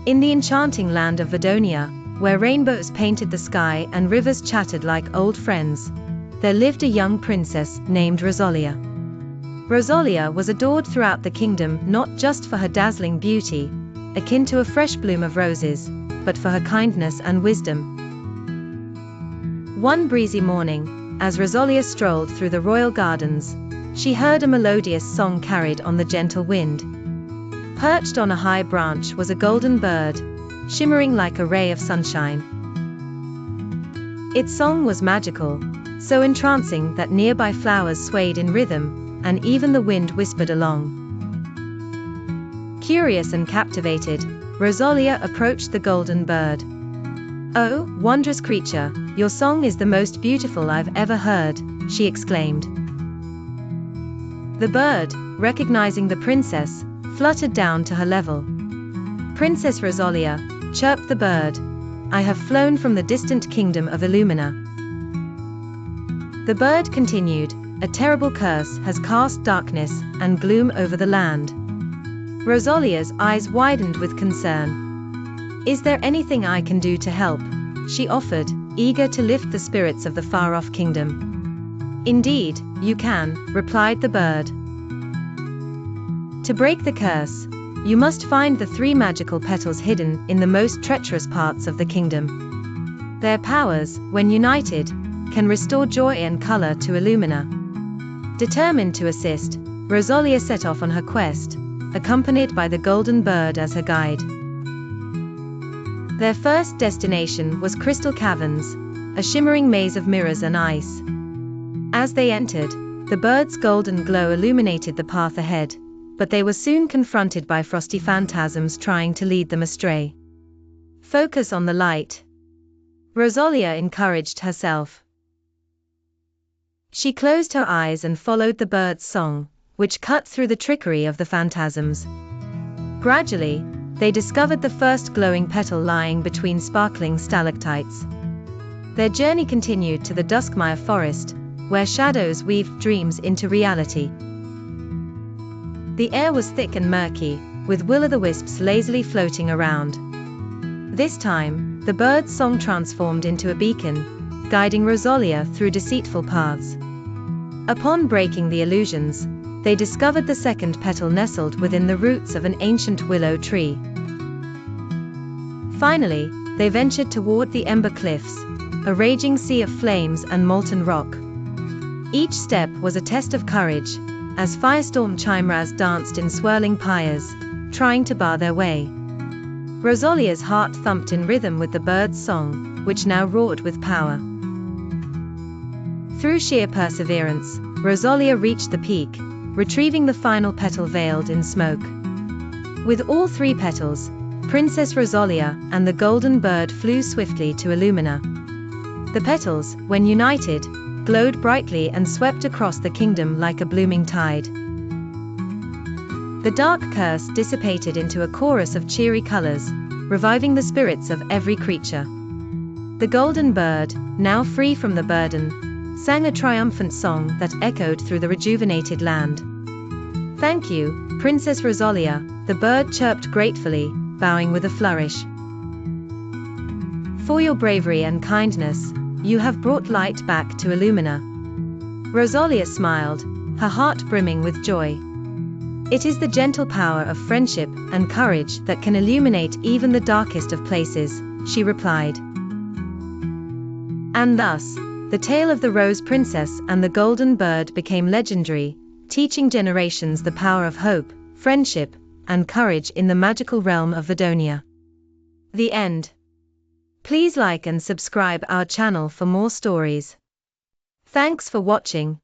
In the enchanting land of Verdonia, where rainbows painted the sky and rivers chattered like old friends, there lived a young princess named Rosalia. Rosalia was adored throughout the kingdom not just for her dazzling beauty, akin to a fresh bloom of roses, but for her kindness and wisdom. One breezy morning, as Rosalia strolled through the royal gardens, she heard a melodious song carried on the gentle wind. Perched on a high branch was a golden bird, shimmering like a ray of sunshine. Its song was magical, so entrancing that nearby flowers swayed in rhythm, and even the wind whispered along. Curious and captivated, Rosalia approached the golden bird. "Oh, wondrous creature, your song is the most beautiful I've ever heard," she exclaimed. The bird, recognizing the princess, fluttered down to her level. "Princess Rosalia," chirped the bird, "I have flown from the distant kingdom of Illumina." The bird continued, "A terrible curse has cast darkness and gloom over the land." Rosalia's eyes widened with concern. "Is there anything I can do to help?" she offered, eager to lift the spirits of the far-off kingdom. "Indeed, you can," replied the bird. "To break the curse, you must find the 3 magical petals hidden in the most treacherous parts of the kingdom. Their powers, when united, can restore joy and color to Illumina." Determined to assist, Rosalia set off on her quest, accompanied by the golden bird as her guide. Their first destination was Crystal Caverns, a shimmering maze of mirrors and ice. As they entered, the bird's golden glow illuminated the path ahead, but they were soon confronted by frosty phantasms trying to lead them astray. "Focus on the light," Rosalia encouraged herself. She closed her eyes and followed the bird's song, which cut through the trickery of the phantasms. Gradually, they discovered the first glowing petal lying between sparkling stalactites. Their journey continued to the Duskmire Forest, where shadows weaved dreams into reality. The air was thick and murky, with will-o'-the-wisps lazily floating around. This time, the bird's song transformed into a beacon, guiding Rosalia through deceitful paths. Upon breaking the illusions, they discovered the second petal nestled within the roots of an ancient willow tree. Finally, they ventured toward the Ember Cliffs, a raging sea of flames and molten rock. Each step was a test of courage, as firestorm chimeras danced in swirling pyres, trying to bar their way. Rosalia's heart thumped in rhythm with the bird's song, which now roared with power. Through sheer perseverance, Rosalia reached the peak, retrieving the final petal veiled in smoke. With all 3 petals, Princess Rosalia and the golden bird flew swiftly to Illumina. The petals, when united, glowed brightly and swept across the kingdom like a blooming tide. The dark curse dissipated into a chorus of cheery colors, reviving the spirits of every creature. The golden bird, now free from the burden, sang a triumphant song that echoed through the rejuvenated land. "Thank you, Princess Rosalia," the bird chirped gratefully, bowing with a flourish. "For your bravery and kindness, you have brought light back to Illumina." Rosalia smiled, her heart brimming with joy. "It is the gentle power of friendship and courage that can illuminate even the darkest of places," she replied. And thus, the tale of the Rose Princess and the Golden Bird became legendary, teaching generations the power of hope, friendship, and courage in the magical realm of Verdonia. The end. Please like and subscribe our channel for more stories. Thanks for watching.